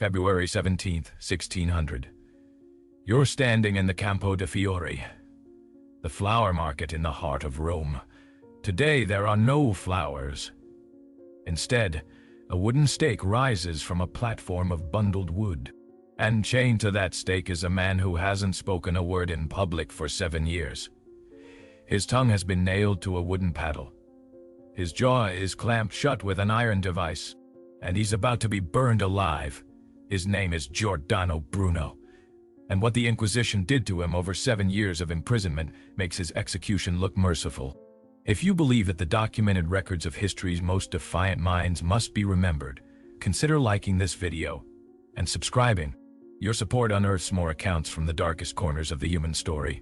February 17th, 1600. You're standing in the Campo de Fiori, the flower market in the heart of Rome. Today there are no flowers. Instead, a wooden stake rises from a platform of bundled wood. And chained to that stake is a man who hasn't spoken a word in public for 7 years. His tongue has been nailed to a wooden paddle. His jaw is clamped shut with an iron device, and he's about to be burned alive. His name is Giordano Bruno, and what the Inquisition did to him over 7 years of imprisonment makes his execution look merciful. If you believe that the documented records of history's most defiant minds must be remembered, consider liking this video and subscribing. Your support unearths more accounts from the darkest corners of the human story.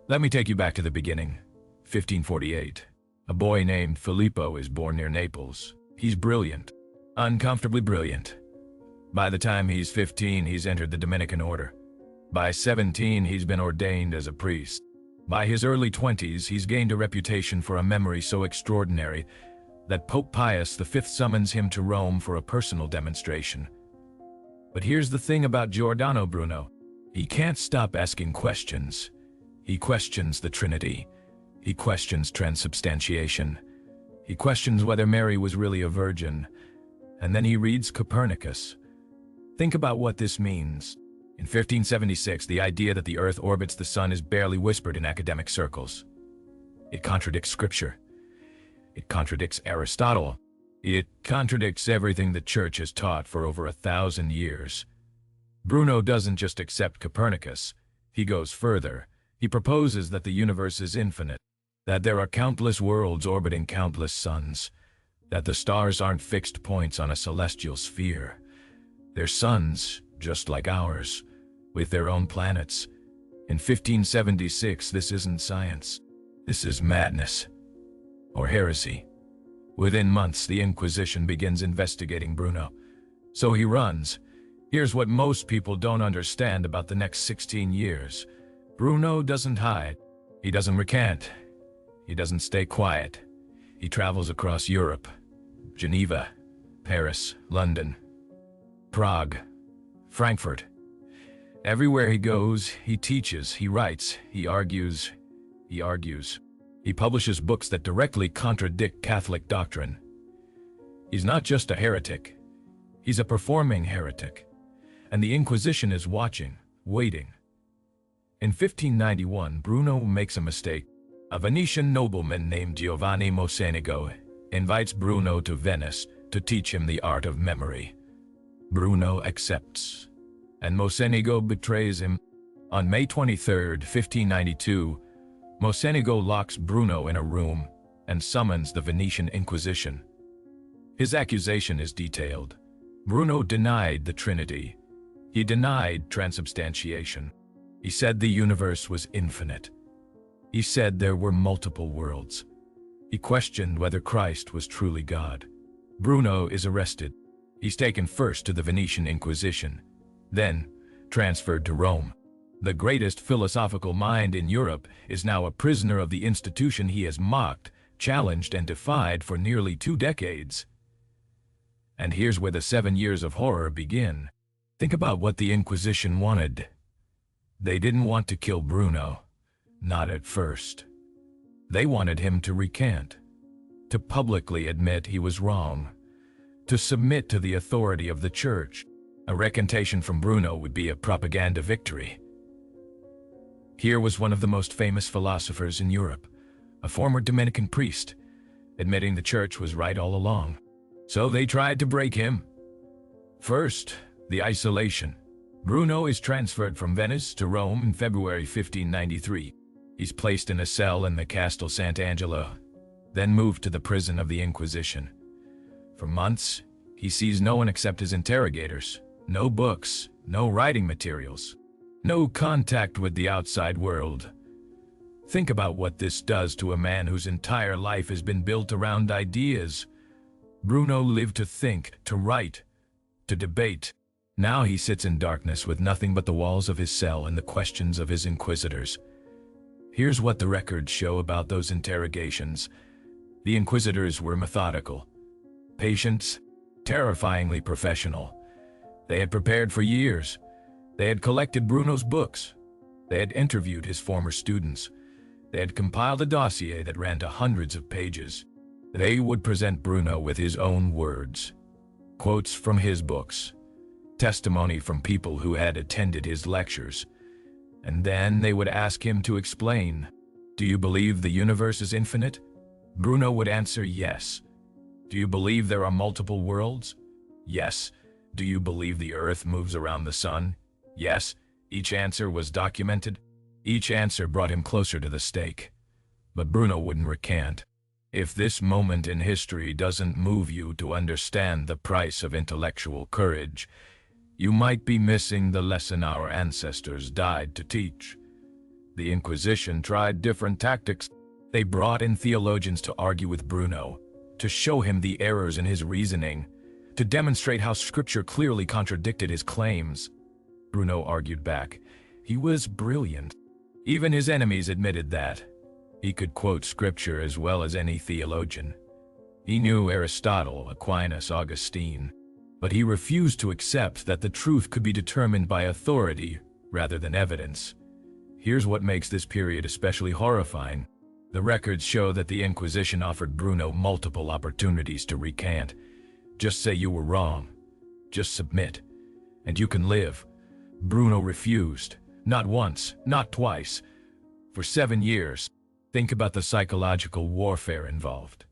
Let me take you back to the beginning. 1548. A boy named Filippo is born near Naples. He's brilliant, uncomfortably brilliant. By the time he's 15, he's entered the Dominican order. By 17, he's been ordained as a priest. By his early 20s, he's gained a reputation for a memory so extraordinary that Pope Pius V summons him to Rome for a personal demonstration. But here's the thing about Giordano Bruno. He can't stop asking questions. He questions the Trinity. He questions transubstantiation. He questions whether Mary was really a virgin. And then he reads Copernicus. Think about what this means. In 1576, the idea that the Earth orbits the Sun is barely whispered in academic circles. It contradicts Scripture. It contradicts Aristotle. It contradicts everything the Church has taught for over 1,000 years. Bruno doesn't just accept Copernicus. He goes further. He proposes that the universe is infinite, that there are countless worlds orbiting countless suns, that the stars aren't fixed points on a celestial sphere. They're suns, just like ours, with their own planets. In 1576, this isn't science. This is madness, or heresy. Within months, the Inquisition begins investigating Bruno. So he runs. Here's what most people don't understand about the next 16 years. Bruno doesn't hide. He doesn't recant. He doesn't stay quiet. He travels across Europe. Geneva, Paris, London, Prague, Frankfurt. Everywhere he goes, he teaches, he writes, he argues. He publishes books that directly contradict Catholic doctrine. He's not just a heretic. He's a performing heretic. And the Inquisition is watching, waiting. In 1591, Bruno makes a mistake. A Venetian nobleman named Giovanni Mocenigo invites Bruno to Venice to teach him the art of memory. Bruno accepts, and Mocenigo betrays him. On May 23, 1592, Mocenigo locks Bruno in a room and summons the Venetian Inquisition. His accusation is detailed. Bruno denied the Trinity. He denied transubstantiation. He said the universe was infinite. He said there were multiple worlds. He questioned whether Christ was truly God. Bruno is arrested. He's taken first to the Venetian Inquisition, then transferred to Rome. The greatest philosophical mind in Europe is now a prisoner of the institution he has mocked, challenged, and defied for nearly 2 decades. And here's where the 7 years of horror begin. Think about what the Inquisition wanted. They didn't want to kill Bruno. Not at first. They wanted him to recant, to publicly admit he was wrong, to submit to the authority of the Church. A recantation from Bruno would be a propaganda victory. Here was one of the most famous philosophers in Europe, a former Dominican priest, admitting the Church was right all along. So they tried to break him. First, the isolation. Bruno is transferred from Venice to Rome in February 1593. He's placed in a cell in the Castel Sant'Angelo, then moved to the prison of the Inquisition. For months, he sees no one except his interrogators. No books, no writing materials, no contact with the outside world. Think about what this does to a man whose entire life has been built around ideas. Bruno lived to think, to write, to debate. Now he sits in darkness with nothing but the walls of his cell and the questions of his inquisitors. Here's what the records show about those interrogations. The inquisitors were methodical, patient, terrifyingly professional. They had prepared for years. They had collected Bruno's books. They had interviewed his former students. They had compiled a dossier that ran to hundreds of pages. They would present Bruno with his own words, quotes from his books, testimony from people who had attended his lectures, and then they would ask him to explain. Do you believe the universe is infinite? Bruno would answer yes. Do you believe there are multiple worlds? Yes. Do you believe the Earth moves around the sun? Yes. Each answer was documented. Each answer brought him closer to the stake. But Bruno wouldn't recant. If this moment in history doesn't move you to understand the price of intellectual courage, you might be missing the lesson our ancestors died to teach. The Inquisition tried different tactics. They brought in theologians to argue with Bruno, to show him the errors in his reasoning, to demonstrate how Scripture clearly contradicted his claims. Bruno argued back. He was brilliant. Even his enemies admitted that. He could quote Scripture as well as any theologian. He knew Aristotle, Aquinas, Augustine, but he refused to accept that the truth could be determined by authority rather than evidence. Here's what makes this period especially horrifying. The records show that the Inquisition offered Bruno multiple opportunities to recant. Just say you were wrong. Just submit, and you can live. Bruno refused. Not once, not twice. For 7 years. Think about the psychological warfare involved.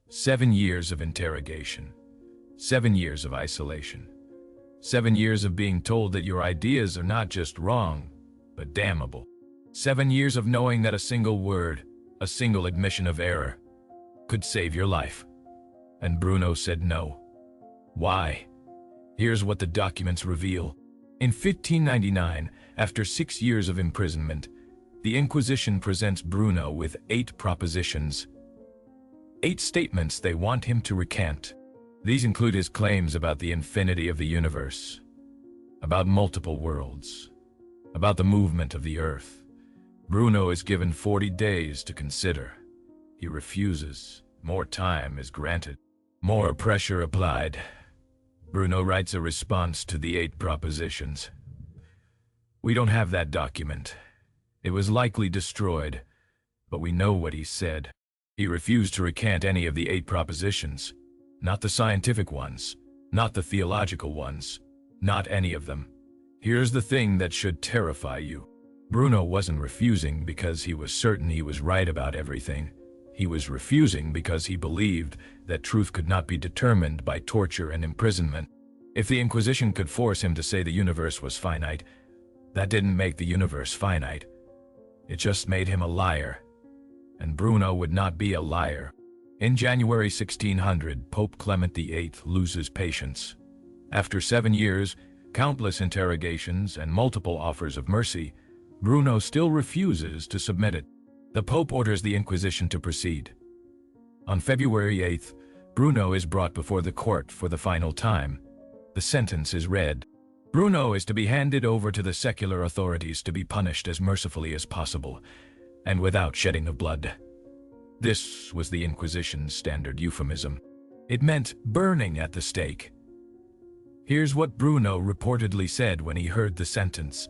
7 years of interrogation. 7 years of isolation. 7 years of being told that your ideas are not just wrong, but damnable. 7 years of knowing that a single word, a single admission of error, could save your life. And Bruno said no. Why? Here's what the documents reveal. In 1599, after 6 years of imprisonment, the Inquisition presents Bruno with 8 propositions. 8 statements they want him to recant. These include his claims about the infinity of the universe, about multiple worlds, about the movement of the earth. Bruno is given 40 days to consider. He refuses. More time is granted. More pressure applied. Bruno writes a response to the 8 propositions. We don't have that document. It was likely destroyed, but we know what he said. He refused to recant any of the 8 propositions. Not the scientific ones, not the theological ones, not any of them. Here's the thing that should terrify you. Bruno wasn't refusing because he was certain he was right about everything. He was refusing because he believed that truth could not be determined by torture and imprisonment. If the Inquisition could force him to say the universe was finite, that didn't make the universe finite. It just made him a liar. And Bruno would not be a liar. In January 1600, Pope Clement VIII loses patience. After 7 years, countless interrogations, and multiple offers of mercy, Bruno still refuses to submit it. The Pope orders the Inquisition to proceed. On February 8th, Bruno is brought before the court for the final time. The sentence is read. Bruno is to be handed over to the secular authorities to be punished as mercifully as possible, and without shedding of blood. This was the Inquisition's standard euphemism. It meant burning at the stake. Here's what Bruno reportedly said when he heard the sentence.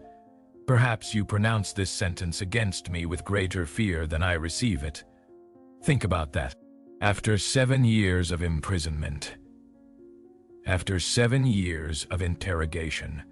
Perhaps you pronounce this sentence against me with greater fear than I receive it. Think about that. After 7 years of imprisonment, after 7 years of interrogation,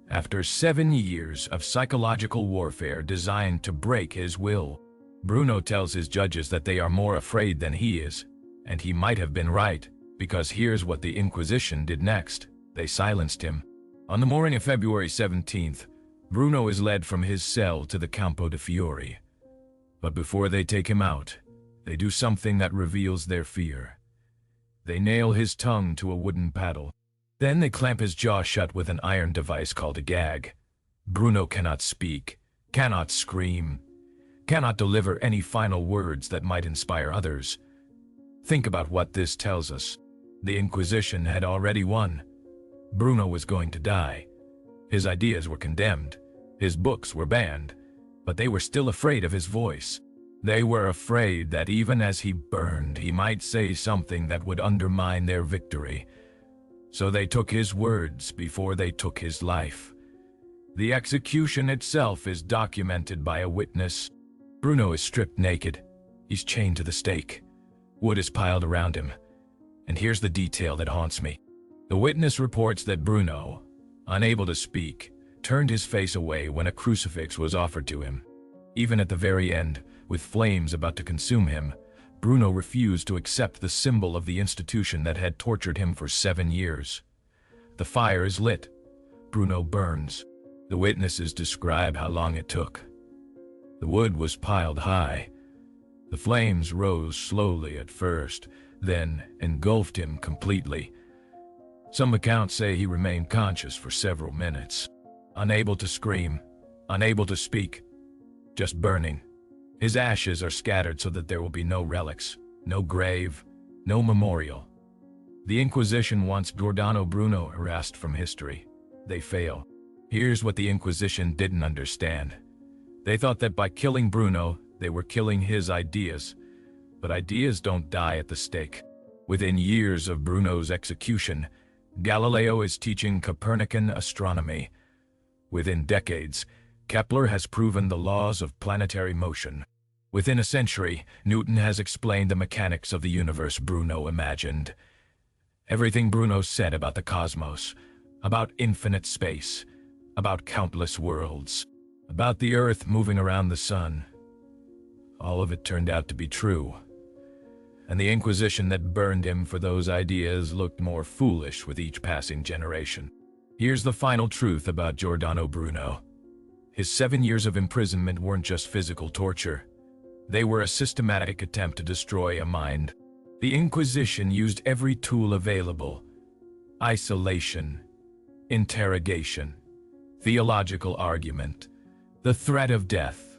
after 7 years of psychological warfare designed to break his will, Bruno tells his judges that they are more afraid than he is, and he might have been right, because here's what the Inquisition did next. They silenced him. On the morning of February 17th, Bruno is led from his cell to the Campo de Fiori. But before they take him out, they do something that reveals their fear. They nail his tongue to a wooden paddle. Then they clamp his jaw shut with an iron device called a gag. Bruno cannot speak, cannot scream, cannot deliver any final words that might inspire others. Think about what this tells us. The Inquisition had already won. Bruno was going to die. His ideas were condemned. His books were banned. But they were still afraid of his voice. They were afraid that even as he burned, he might say something that would undermine their victory. So they took his words before they took his life. The execution itself is documented by a witness. Bruno is stripped naked. He's chained to the stake. Wood is piled around him. And here's the detail that haunts me. The witness reports that Bruno, unable to speak, turned his face away when a crucifix was offered to him. Even at the very end, with flames about to consume him, Bruno refused to accept the symbol of the institution that had tortured him for 7 years. The fire is lit. Bruno burns. The witnesses describe how long it took. The wood was piled high. The flames rose slowly at first, then engulfed him completely. Some accounts say he remained conscious for several minutes, unable to scream, unable to speak, just burning. His ashes are scattered so that there will be no relics, no grave, no memorial. The Inquisition wants Giordano Bruno erased from history. They fail. Here's what the Inquisition didn't understand. They thought that by killing Bruno, they were killing his ideas. But ideas don't die at the stake. Within years of Bruno's execution, Galileo is teaching Copernican astronomy. Within decades, Kepler has proven the laws of planetary motion. Within a century, Newton has explained the mechanics of the universe Bruno imagined. Everything Bruno said about the cosmos, about infinite space, about countless worlds, about the Earth moving around the sun, all of it turned out to be true. And the Inquisition that burned him for those ideas looked more foolish with each passing generation. Here's the final truth about Giordano Bruno. His 7 years of imprisonment weren't just physical torture. They were a systematic attempt to destroy a mind. The Inquisition used every tool available: isolation, interrogation, theological argument, the threat of death,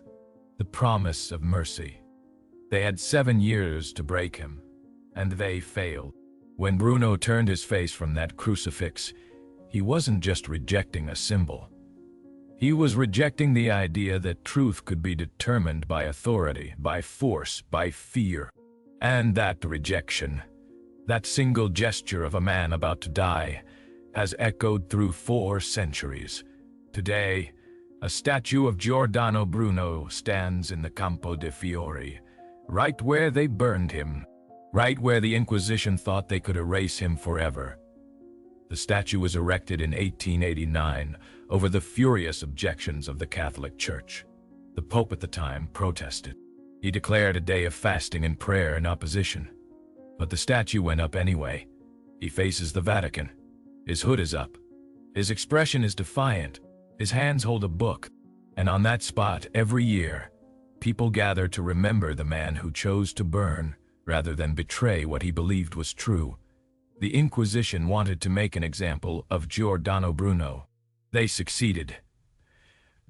the promise of mercy. They had 7 years to break him, and they failed. When Bruno turned his face from that crucifix, he wasn't just rejecting a symbol. He was rejecting the idea that truth could be determined by authority, by force, by fear. And that rejection, that single gesture of a man about to die, has echoed through 4 centuries. Today, a statue of Giordano Bruno stands in the Campo de Fiori, right where they burned him, right where the Inquisition thought they could erase him forever. The statue was erected in 1889 over the furious objections of the Catholic Church. The Pope at the time protested. He declared a day of fasting and prayer in opposition. But the statue went up anyway. He faces the Vatican. His hood is up. His expression is defiant. His hands hold a book. And on that spot, every year, people gather to remember the man who chose to burn rather than betray what he believed was true. The Inquisition wanted to make an example of Giordano Bruno. They succeeded.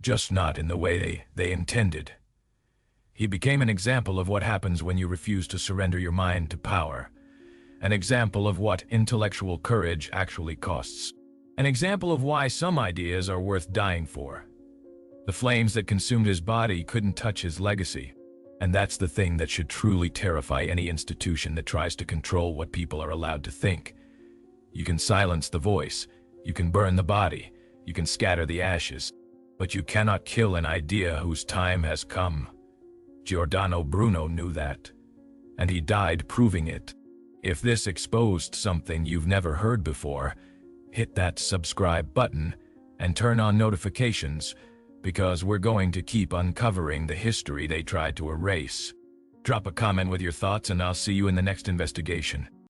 Just not in the way they intended. He became an example of what happens when you refuse to surrender your mind to power. An example of what intellectual courage actually costs. An example of why some ideas are worth dying for. The flames that consumed his body couldn't touch his legacy. And that's the thing that should truly terrify any institution that tries to control what people are allowed to think. You can silence the voice, you can burn the body, you can scatter the ashes, but you cannot kill an idea whose time has come. Giordano Bruno knew that, and he died proving it. If this exposed something you've never heard before, hit that subscribe button and turn on notifications, because we're going to keep uncovering the history they tried to erase. Drop a comment with your thoughts and I'll see you in the next investigation.